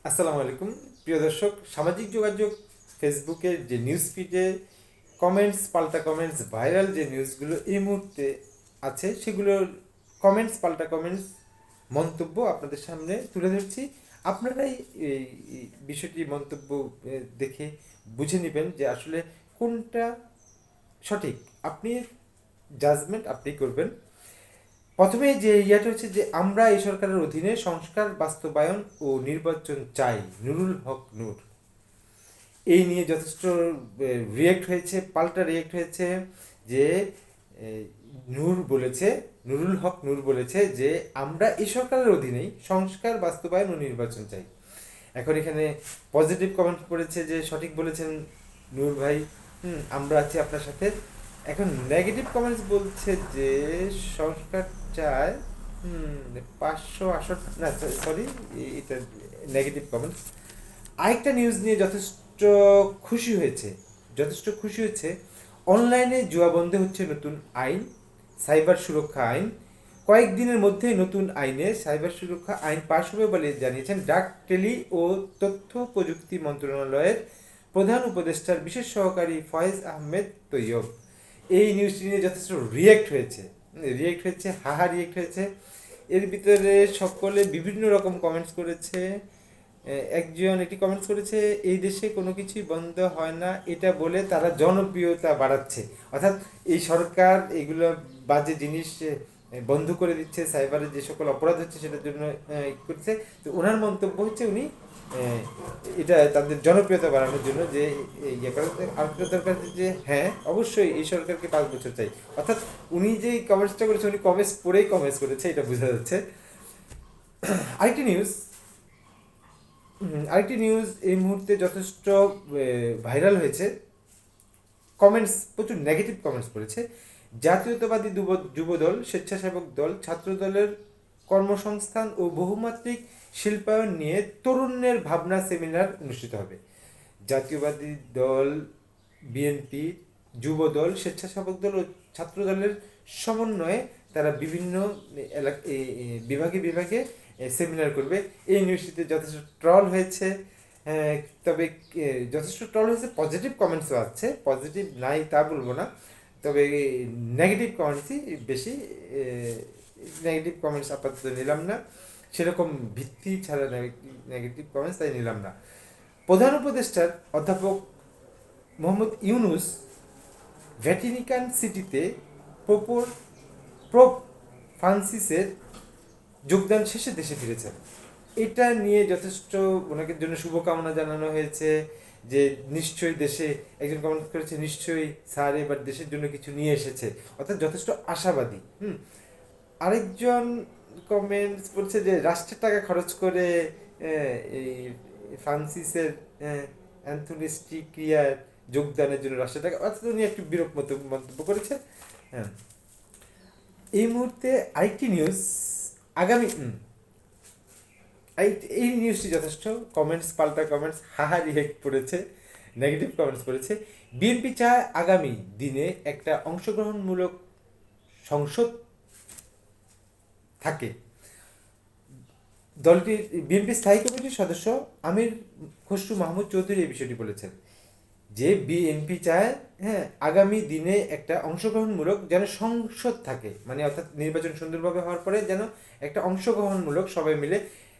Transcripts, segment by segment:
আসসালামু আলাইকুম প্রিয় দর্শক। সামাজিক যোগাযোগ ফেসবুকের যে নিউজ ফিডে পাল্টা কমেন্টস ভাইরাল যে নিউজগুলো এই মুহূর্তে আছে, সেগুলোর পাল্টা কমেন্টস মন্তব্য আপনাদের সামনে তুলে ধরছি। আপনারাই এই বিষয়টি মন্তব্য দেখে বুঝে নেবেন যে আসলে কোনটা সঠিক। আপনি জাজমেন্ট আপনি করবেন। প্রথমে যে ইয়াটা হচ্ছে যে আমরা এই সরকারের অধীনে সংস্কার বাস্তবায়ন ও নির্বাচন চাই, নুরুল হক নূর। এই নিয়ে যথেষ্ট রিয়েক্ট হয়েছে, পাল্টা রিয়েক্ট হয়েছে যে এ, নূর বলেছে, নুরুল হক নূর বলেছে যে আমরা এই সরকারের অধীনেই সংস্কার বাস্তবায়ন ও নির্বাচন চাই। এখন এখানে পজিটিভ কমেন্ট করেছে যে সঠিক বলেছেন নূর ভাই, আমরা আছি আপনার সাথে। এখন নেগেটিভ কমেন্টস বলছে যে সংস্কার চায় 568, না সরি, এটা নেগেটিভ কমেন্টস। আরেকটা নিউজ নিয়ে যথেষ্ট খুশি হয়েছে। অনলাইনে জুয়া বন্ধে হচ্ছে নতুন আইন, সাইবার সুরক্ষা আইন। কয়েকদিনের মধ্যে নতুন আইনে সাইবার সুরক্ষা আইন পাশ হবে বলে জানিয়েছেন ডাক, টেলি ও তথ্য প্রযুক্তি মন্ত্রণালয়ের প্রধান উপদেষ্টার বিশেষ সহকারী ফয়েজ আহমেদ তৈয়ব। এই নিউজটি নিয়ে যথেষ্ট রিয়েক্ট হয়েছে, হাহা রিয়েক্ট হয়েছে। এর ভিতরে সকলে বিভিন্ন রকম কমেন্টস করেছে। একজন একটি কমেন্টস করেছে, এই দেশে কোনো কিছুই বন্ধ হয় না এটা বলে তারা জনপ্রিয়তা বাড়াচ্ছে। অর্থাৎ এই সরকার এগুলো বাজে জিনিস বন্ধ করে দিচ্ছে, সাইবারে যে সকল অপরাধ হচ্ছে সেটার জন্য করছে। তো ওনার মন্তব্য হচ্ছে উনি এটা তাদের জনপ্রিয়তা বাড়ানোর জন্য যে ইয়ে করে। আরেকটা দরকার যে হ্যাঁ অবশ্যই এই সরকারকে 5 বছর চাই। অর্থাৎ উনি যে কমেন্টসটা করেছে উনি কমেন্টস পড়েই কমেন্টস করেছে, এটা বোঝা যাচ্ছে। আরেকটি নিউজ আরেকটি নিউজ এই মুহূর্তে যথেষ্ট ভাইরাল হয়েছে। প্রচুর নেগেটিভ কমেন্টস করেছে। জাতীয়তাবাদী যুবদল, স্বেচ্ছাসেবক দল, ছাত্র দলের কর্মসংস্থান ও বহুমাত্রিক শিল্পায়ন নিয়ে তরুণের ভাবনা সেমিনার অনুষ্ঠিত হবে। জাতীয়বাদী দল, বিএনপি, যুবদল, স্বেচ্ছাসেবক দল ও ছাত্র দলের সমন্বয়ে তারা বিভিন্ন বিভাগে বিভাগে সেমিনার করবে। এই ইউনিভার্সিটিতে যথেষ্ট ট্রল হয়েছে। তবে যথেষ্ট ট্রল হয়েছে, পজিটিভ কমেন্টসও আছে, পজিটিভ নাই তা বলবো না, তবে নেগেটিভ কমেন্টসই বেশি। নেগেটিভ কমেন্টস আপাতত নিলাম না, সেরকম ভিত্তি ছাড়া নেগেটিভ কমেন্টস তাই নিলাম না। প্রধান উপদেষ্টার অধ্যাপক মোহাম্মদ ইউনুস ভ্যাটিনিকান সিটিতে পোপ ফ্রান্সিসের যোগদান শেষে দেশে ফিরেছেন। এটা নিয়ে যথেষ্ট ওনাকে জন্য শুভকামনা জানানো হয়েছে যে নিশ্চয়ই দেশে, একজন কমেন্ট করেছে নিশ্চয়ই স্যার এবার দেশের জন্য কিছু নিয়ে এসেছে, অর্থাৎ যথেষ্ট আশাবাদী। আরেকজন কমেন্টস বলছে যে রাষ্ট্রের টাকা খরচ করে এই ফ্রান্সিসের অ্যান্থনিস্টি ক্রিয়ার যোগদানের জন্য রাষ্ট্রের টাকা, অর্থাৎ উনি একটু বিরূপ মন্তব্য করেছে। হ্যাঁ, এই মুহূর্তে আরেকটি নিউজ আগামী এই নিউজটি যথেষ্ট পাল্টা কমেন্টস হাহা রিয়েক্ট করেছে, নেগেটিভ কমেন্টস করেছে। বিএনপি চায় আগামী দিনে একটা অংশগ্রহণমূলক সংসদ থাকে। দলটির বিএনপি স্থায়ী কমিটির সদস্য আমির খসরু মাহমুদ চৌধুরী এই বিষয়টি বলেছেন যে বিএনপি চায় আগামী দিনে একটা অংশগ্রহণমূলক যেন সংসদ থাকে, মানে অর্থাৎ নির্বাচন সুন্দরভাবে হওয়ার পরে যেন একটা অংশগ্রহণমূলক সবাই মিলে।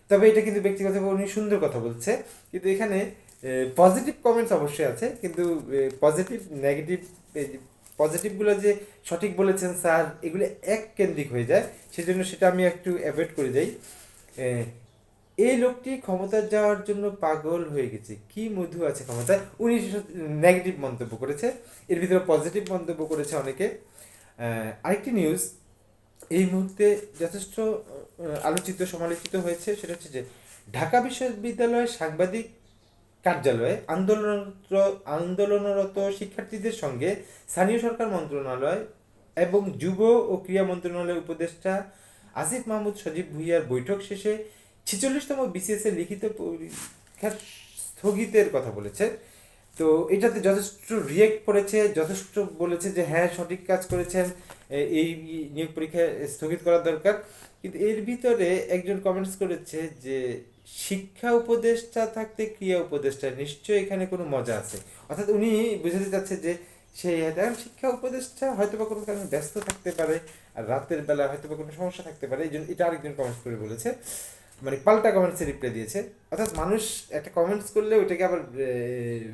তবে এটা কিন্তু ব্যক্তিগতভাবে উনি সুন্দর কথা বলছে, কিন্তু এখানে পজিটিভ কমেন্টস অবশ্যই আছে, কিন্তু পজিটিভগুলো যে সঠিক বলেছেন স্যার এগুলো এক কেন্দ্রিক হয়ে যায়, সেজন্য সেটা আমি একটু অ্যাভয়েড করে যাই। এই লোকটি ক্ষমতা যাওয়ার জন্য পাগল হয়ে গেছে, কি মধু আছে ক্ষমতায়, উনি নেগেটিভ মন্তব্য করেছে। এর ভিতরে পজিটিভ মন্তব্য করেছে অনেকে। আরেকটি নিউজ এই মুহূর্তে যথেষ্ট আলোচিত সমালোচিত হয়েছে, সেটা হচ্ছে যে ঢাকা বিশ্ববিদ্যালয়ের সাংবাদিক কার্যালয়ে আন্দোলনরত শিক্ষার্থীদের সঙ্গে স্থানীয় সরকার মন্ত্রণালয় এবং যুব ও ক্রীড়া মন্ত্রণালয়ের উপদেষ্টা আসিফ মাহমুদ সজীব ভুইয়ার বৈঠক শেষে 46তম বিসিএস এর লিখিত পরীক্ষার স্থগিতের কথা বলেছে। তো এটাতে যথেষ্ট রিয়েক্ট করেছে, যথেষ্ট বলেছে যে হ্যাঁ সঠিক কাজ করেছেন, এই নিয়োগ পরীক্ষা স্থগিত করা দরকার। কিন্তু এর ভিতরে একজন কমেন্টস করেছে যে শিক্ষা উপদেষ্টা থাকতে ক্রিয়া উপদেষ্টা নিশ্চয়ই এখানে কোনো মজা আছে। অর্থাৎ উনি বুঝাতে চাচ্ছে যে সেই এখন শিক্ষা উপদেষ্টা হয়তো বা কোনো কারণে ব্যস্ত থাকতে পারে, আর রাতের বেলা হয়তো বা কোনো সমস্যা থাকতে পারে, এই জন্য এটা আরেকজন কমেন্টস করে বলেছে, মানে পাল্টা কমেন্টসে রিপ্লাই দিয়েছে। অর্থাৎ মানুষ একটা কমেন্টস করলে ওইটাকে আবার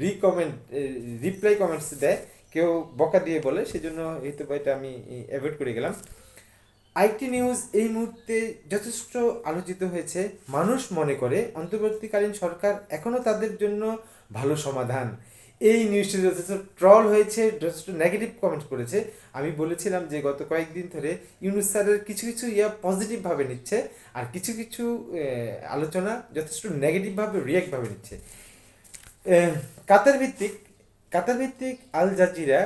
রিকমেন্ট রিপ্লাই কমেন্টস দেয়, কেউ বকা দিয়ে বলে, সেই জন্য হয়তো বা এটা আমি অ্যাভয়েড করে গেলাম। আইটি নিউজ এই মুহূর্তে যথেষ্ট আলোচিত হয়েছে। মানুষ মনে করে অন্তর্বর্তীকালীন সরকার এখনও তাদের জন্য ভালো সমাধান। এই নিউজটি যথেষ্ট ট্রল হয়েছে, যথেষ্ট নেগেটিভ কমেন্ট করেছে। আমি বলেছিলাম যে গত কয়েকদিন ধরে ইউনুস স্যারের কিছু কিছু পজিটিভভাবে নিচ্ছে, আর কিছু কিছু আলোচনা যথেষ্ট নেগেটিভভাবে রিয়াক্টভাবে নিচ্ছে। আহ, কাতার ভিত্তিক কাতার ভিত্তিক আল জাজিরা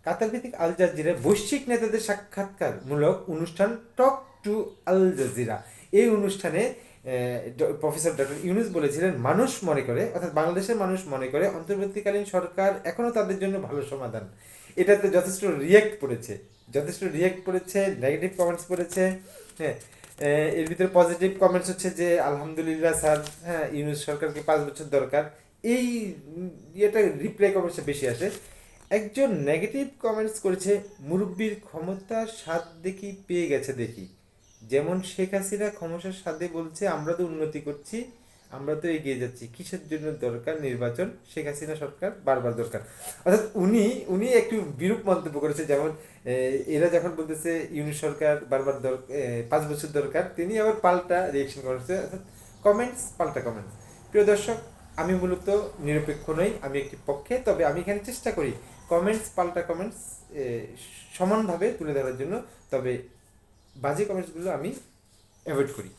কাতার ভিত্তিক আল জাজিরা বৈশ্বিক নেতাদের সাক্ষাৎকারমূলক অনুষ্ঠান টক টু আল জাজিরা, এই অনুষ্ঠানে প্রফেসর ডক্টর ইউনুস বলেছিলেন মানুষ মনে করে, অর্থাৎ বাংলাদেশের মানুষ মনে করে অন্তর্বর্তীকালীন সরকার এখনও তাদের জন্য ভালো সমাধান। এটাতে যথেষ্ট রিয়েক্ট পড়েছে, নেগেটিভ কমেন্টস পড়েছে। হ্যাঁ, এর ভিতরে পজিটিভ কমেন্টস হচ্ছে যে আলহামদুলিল্লাহ স্যার, হ্যাঁ ইউনুস সরকারকে 5 বছর দরকার, এই ইয়েটা রিপ্লাই কমেন্টসে বেশি আসে। একজন নেগেটিভ কমেন্টস করেছে মুরব্বীর ক্ষমতার স্বাদ দেখি পেয়ে গেছে দেখি, যেমন শেখ হাসিনা ক্ষমতার স্বাদে বলছে আমরা তো উন্নতি করছি, আমরা তো এগিয়ে যাচ্ছি, কিসের জন্য দরকার নির্বাচন, শেখ হাসিনা সরকার বারবার দরকার। অর্থাৎ উনি উনি একটু বিরূপ মন্তব্য করেছে, যেমন এরা যখন বলতেছে ইউনিট সরকার বারবার 5 বছর দরকার, তিনি আবার পাল্টা রিয়েকশন করেছে, অর্থাৎ কমেন্টস পাল্টা কমেন্টস। প্রিয় দর্শক, আমি মূলত নিরপেক্ষ নই, আমি একটি পক্ষে, তবে আমি এখানে চেষ্টা করি কমেন্টস পাল্টা কমেন্টস সমানভাবে তুলে ধরার জন্য, তবে বাজে কমেন্টসগুলো আমি অ্যাভয়েড করি।